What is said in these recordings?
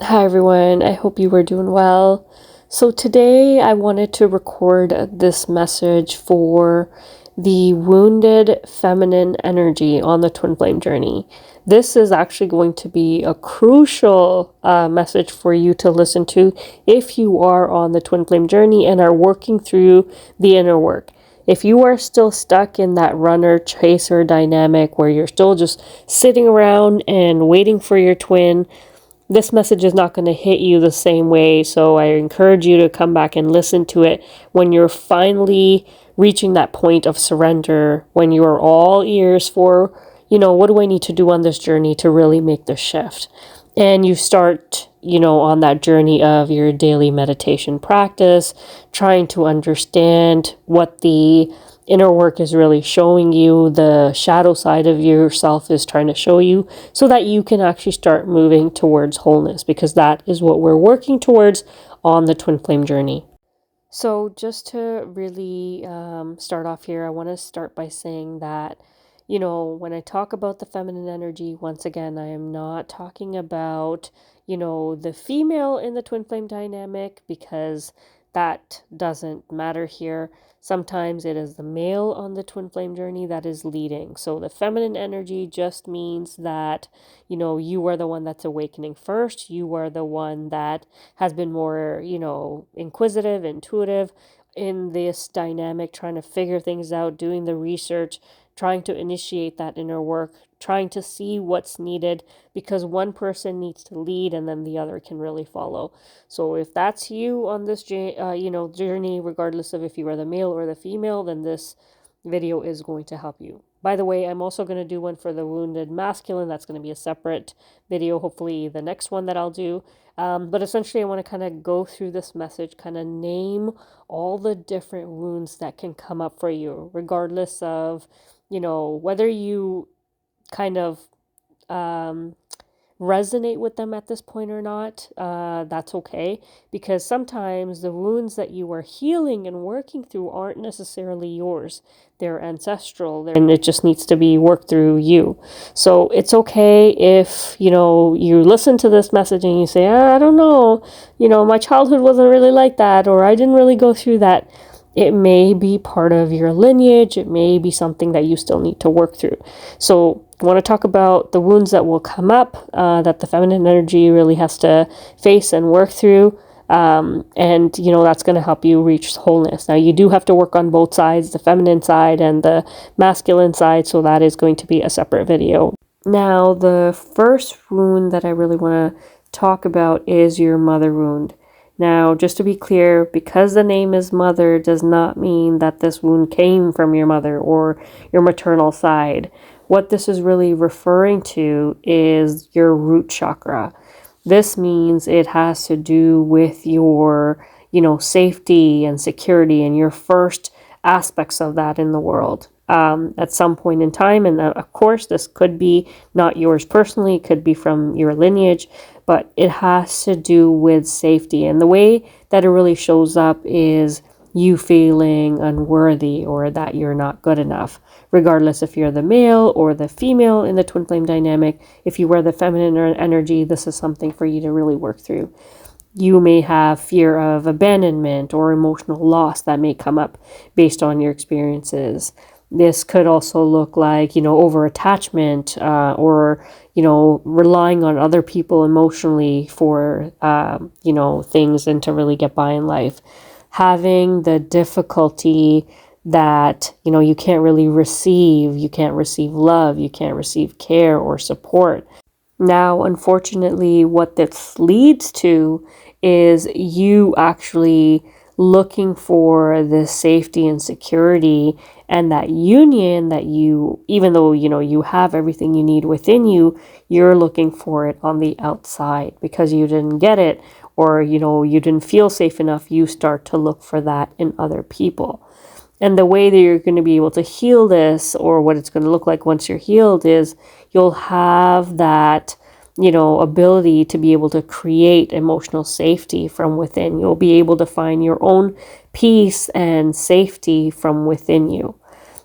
Hi everyone, I hope you are doing well. So today I wanted to record this message for the wounded feminine energy on the twin flame journey. This is actually going to be a crucial message for you to listen to if you are on the twin flame journey and are working through the inner work. If you are still stuck in that runner chaser dynamic where you're still just sitting around and waiting for your twin, this message is not going to hit you the same way. So I encourage you to come back and listen to it when you're finally reaching that point of surrender, when you are all ears for, what do I need to do on this journey to really make the shift? And you start, on that journey of your daily meditation practice, trying to understand what the inner work is really showing you, the shadow side of yourself is trying to show you, so that you can actually start moving towards wholeness, because that is what we're working towards on the twin flame journey. So just to really start off here, I want to start by saying that, when I talk about the feminine energy, once again, I am not talking about, the female in the twin flame dynamic, because that doesn't matter here. Sometimes it is the male on the twin flame journey that is leading. So the feminine energy just means that, you are the one that's awakening first. You are the one that has been more, inquisitive, intuitive in this dynamic, trying to figure things out, doing the research, trying to initiate that inner work, trying to see what's needed, because one person needs to lead and then the other can really follow. So if that's you on this journey, regardless of if you are the male or the female, then this video is going to help you. By the way, I'm also going to do one for the wounded masculine. That's going to be a separate video, hopefully the next one that I'll do. But essentially, I want to kind of go through this message, kind of name all the different wounds that can come up for you, regardless of, whether you kind of um, resonate with them at this point or not. That's okay, because sometimes the wounds that you are healing and working through aren't necessarily yours. They're ancestral, and it just needs to be worked through you. So it's okay if, you listen to this message and you say, I don't know, my childhood wasn't really like that, or I didn't really go through that. It may be part of your lineage. It may be something that you still need to work through. So I want to talk about the wounds that will come up, that the feminine energy really has to face and work through. And that's going to help you reach wholeness. Now, you do have to work on both sides, the feminine side and the masculine side. So that is going to be a separate video. Now, the first wound that I really want to talk about is your mother wound. Now, just to be clear, because the name is mother does not mean that this wound came from your mother or your maternal side. What this is really referring to is your root chakra. This means it has to do with your, safety and security and your first aspects of that in the world. At some point in time, and of course this could be not yours personally, it could be from your lineage, but it has to do with safety. And the way that it really shows up is you feeling unworthy or that you're not good enough, regardless if you're the male or the female in the twin flame dynamic. If you wear the feminine energy, this is something for you to really work through. You may have fear of abandonment or emotional loss that may come up based on your experiences. This could also look like, over attachment, or, relying on other people emotionally for, things and to really get by in life. Having the difficulty that, you can't really receive. You can't receive love. You can't receive care or support. Now, unfortunately, what this leads to is you actually looking for this safety and security and that union that you, even though, you have everything you need within you, you're looking for it on the outside because you didn't get it, or, you didn't feel safe enough. You start to look for that in other people. And the way that you're going to be able to heal this, or what it's going to look like once you're healed, is you'll have that, ability to be able to create emotional safety from within. You'll be able to find your own peace and safety from within you.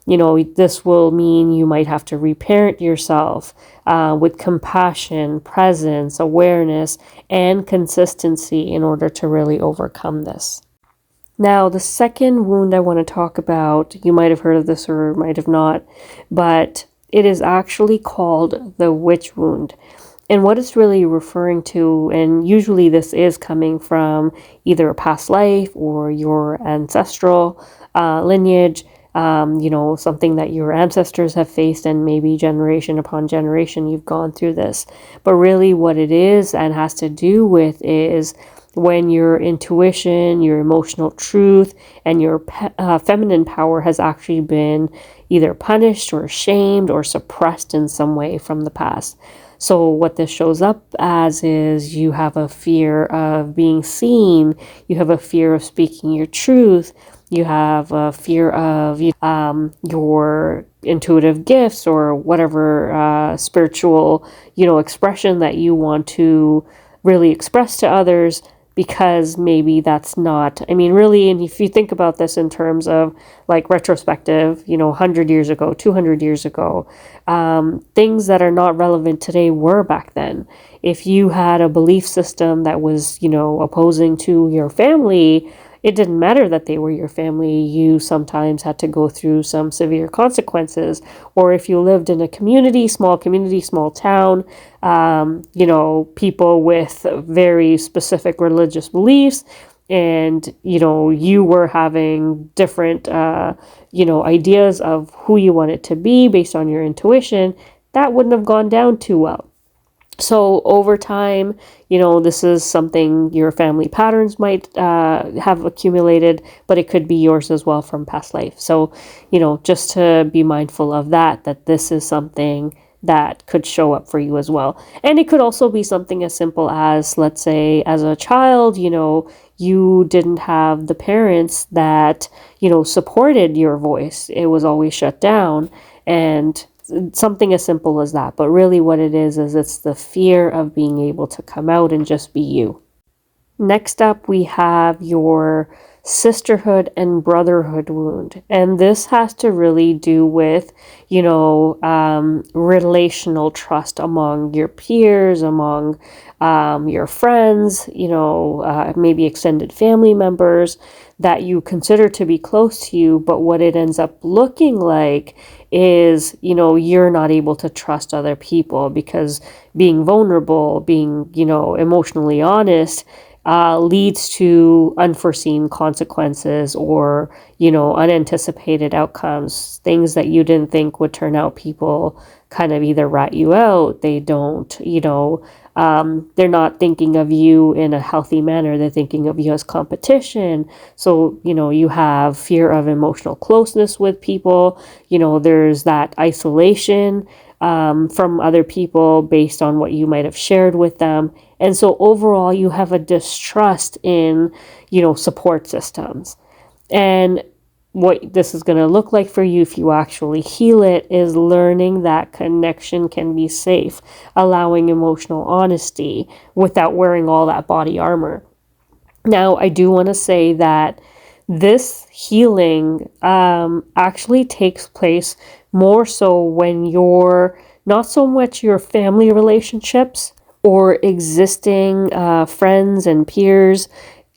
This will mean you might have to reparent yourself with compassion, presence, awareness, and consistency in order to really overcome this. Now, the second wound I want to talk about, you might have heard of this or might have not, but it is actually called the witch wound. And what it's really referring to, and usually this is coming from either a past life or your ancestral lineage, something that your ancestors have faced, and maybe generation upon generation you've gone through this. But really what it is and has to do with is when your intuition, your emotional truth, and your feminine power has actually been either punished or shamed or suppressed in some way from the past. So what this shows up as is you have a fear of being seen, you have a fear of speaking your truth, you have a fear of your intuitive gifts or whatever spiritual, expression that you want to really express to others, because maybe that's not, really, and if you think about this in terms of like retrospective, 100 years ago, 200 years ago, things that are not relevant today were back then. If you had a belief system that was, opposing to your family, it didn't matter that they were your family. You sometimes had to go through some severe consequences. Or if you lived in a community, small town, people with very specific religious beliefs, and, you were having different, ideas of who you wanted to be based on your intuition, that wouldn't have gone down too well. So over time, this is something your family patterns might have accumulated, but it could be yours as well from past life. So, just to be mindful of that this is something that could show up for you as well. And it could also be something as simple as, let's say, as a child, you didn't have the parents that, supported your voice. It was always shut down, and something as simple as that. But really what it is it's the fear of being able to come out and just be you. Next up, we have your sisterhood and brotherhood wound. And this has to really do with, relational trust among your peers, among your friends, maybe extended family members that you consider to be close to you. But what it ends up looking like is, you're not able to trust other people because being vulnerable, being, emotionally honest, leads to unforeseen consequences or, unanticipated outcomes, things that you didn't think would turn out. People kind of either rat you out, they don't, they're not thinking of you in a healthy manner, they're thinking of you as competition. So, you have fear of emotional closeness with people, there's that isolation from other people based on what you might have shared with them. And so overall, you have a distrust in, support systems. And what this is going to look like for you if you actually heal it is learning that connection can be safe, allowing emotional honesty without wearing all that body armor. Now, I do want to say that this healing actually takes place more so when you're not so much your family relationships or existing friends and peers,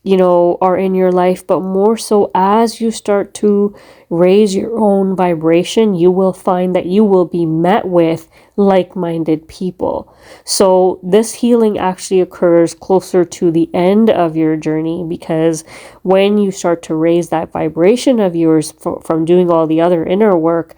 are in your life, but more so as you start to raise your own vibration, you will find that you will be met with like-minded people. So this healing actually occurs closer to the end of your journey, because when you start to raise that vibration of yours from doing all the other inner work,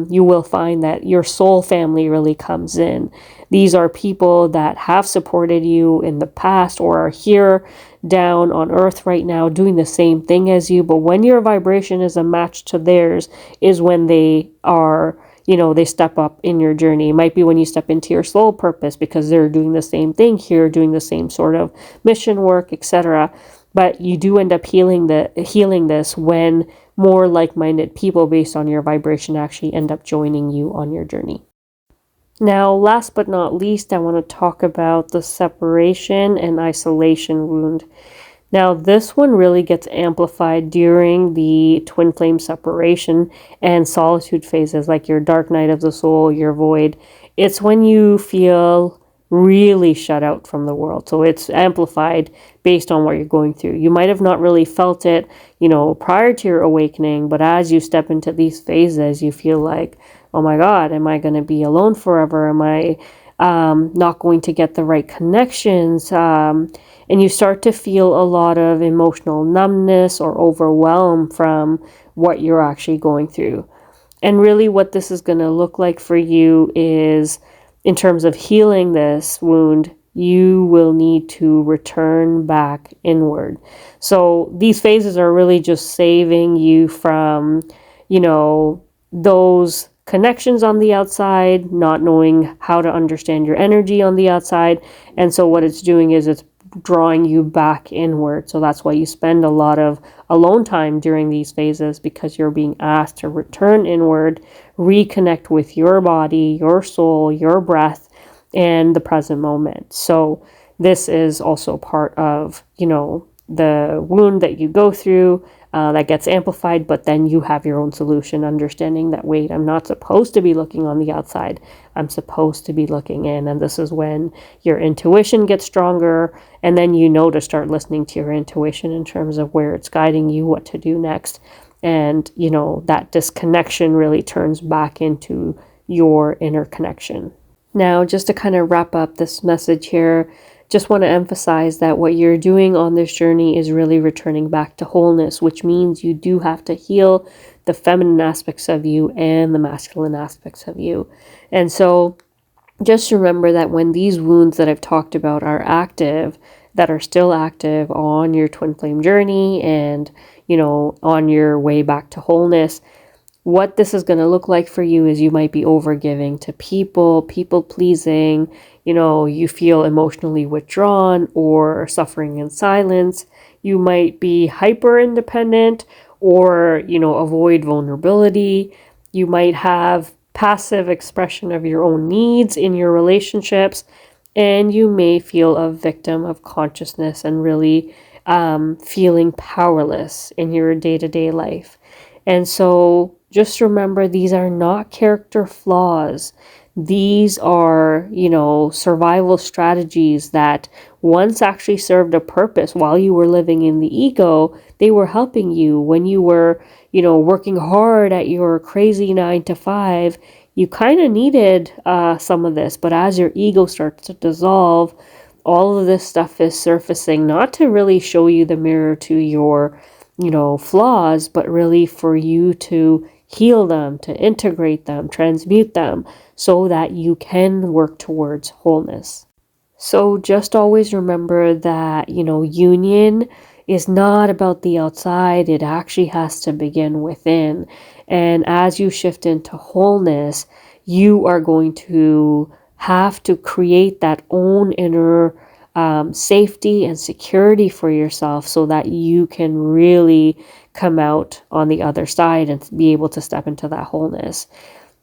you will find that your soul family really comes in. These are people that have supported you in the past or are here down on earth right now doing the same thing as you. But when your vibration is a match to theirs is when they are, they step up in your journey. It might be when you step into your soul purpose because they're doing the same thing here, doing the same sort of mission work, etc. But you do end up healing this when more like-minded people based on your vibration actually end up joining you on your journey. Now, last but not least, I want to talk about the separation and isolation wound. Now, this one really gets amplified during the twin flame separation and solitude phases, like your dark night of the soul, your void. It's when you feel really shut out from the world. So it's amplified based on what you're going through. You might have not really felt it, prior to your awakening, but as you step into these phases, you feel like, oh my God, am I going to be alone forever? Am I not going to get the right connections? And you start to feel a lot of emotional numbness or overwhelm from what you're actually going through. And really, what this is going to look like for you is, in terms of healing this wound, you will need to return back inward. So these phases are really just saving you from, those connections on the outside, not knowing how to understand your energy on the outside. And so what it's doing is it's drawing you back inward. So that's why you spend a lot of alone time during these phases, because you're being asked to return inward, reconnect with your body, your soul, your breath, and the present moment. So this is also part of, the wound that you go through, that gets amplified, but then you have your own solution, understanding that, wait, I'm not supposed to be looking on the outside. I'm supposed to be looking in. And this is when your intuition gets stronger. And then to start listening to your intuition in terms of where it's guiding you, what to do next. And, that disconnection really turns back into your inner connection. Now, just to kind of wrap up this message here, just want to emphasize that what you're doing on this journey is really returning back to wholeness, which means you do have to heal the feminine aspects of you and the masculine aspects of you. And so just remember that when these wounds that I've talked about are active, that are still active on your twin flame journey and, on your way back to wholeness, what this is going to look like for you is you might be overgiving to people pleasing, you feel emotionally withdrawn or suffering in silence. You might be hyper independent or, avoid vulnerability. You might have passive expression of your own needs in your relationships, and you may feel a victim of consciousness and really feeling powerless in your day-to-day life. And so just remember, these are not character flaws. These are, survival strategies that once actually served a purpose while you were living in the ego. They were helping you when you were, working hard at your crazy 9 to 5. You kind of needed some of this, but as your ego starts to dissolve, all of this stuff is surfacing, not to really show you the mirror to your flaws, but really for you to heal them, to integrate them, transmute them, so that you can work towards wholeness. So just always remember that, union is not about the outside. It actually has to begin within. And as you shift into wholeness, you are going to have to create that own inner safety and security for yourself, so that you can really come out on the other side and be able to step into that wholeness.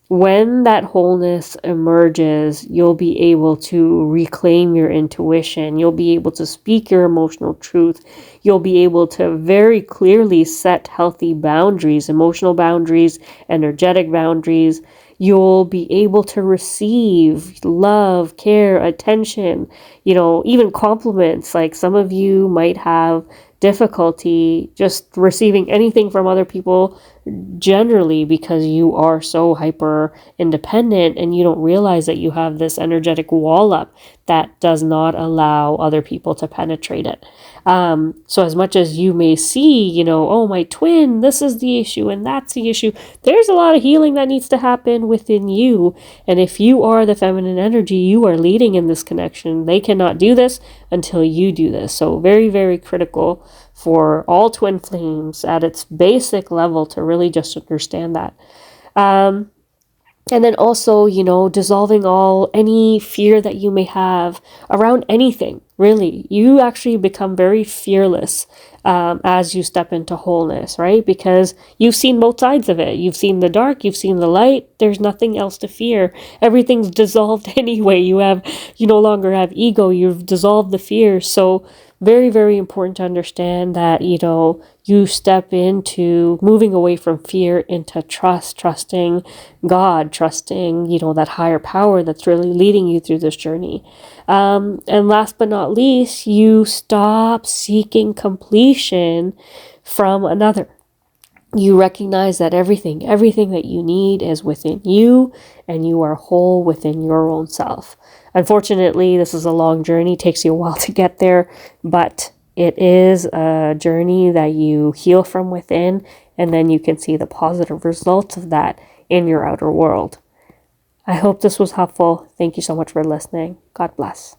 When that wholeness emerges, you'll be able to reclaim your intuition. You'll be able to speak your emotional truth. You'll be able to very clearly set healthy boundaries, emotional boundaries, energetic boundaries. You'll be able to receive love, care, attention, even compliments. Like, some of you might have difficulty just receiving anything from other people generally, because you are so hyper independent and you don't realize that you have this energetic wall up that does not allow other people to penetrate it. So as much as you may see, oh, my twin, this is the issue and that's the issue, there's a lot of healing that needs to happen within you. And if you are the feminine energy, you are leading in this connection. They cannot do this until you do this. So very, very critical for all twin flames at its basic level to really just understand that. And then also, dissolving any fear that you may have around anything, really. You actually become very fearless as you step into wholeness, right? Because you've seen both sides of it. You've seen the dark, you've seen the light. There's nothing else to fear. Everything's dissolved anyway. You no longer have ego. You've dissolved the fear. So very, very important to understand that, you step into moving away from fear into trusting God, trusting, that higher power that's really leading you through this journey. And last but not least, you stop seeking completion from another. You recognize that everything that you need is within you, and you are whole within your own self. Unfortunately, this is a long journey. It takes you a while to get there, but it is a journey that you heal from within, and then you can see the positive results of that in your outer world. I hope this was helpful. Thank you so much for listening. God bless.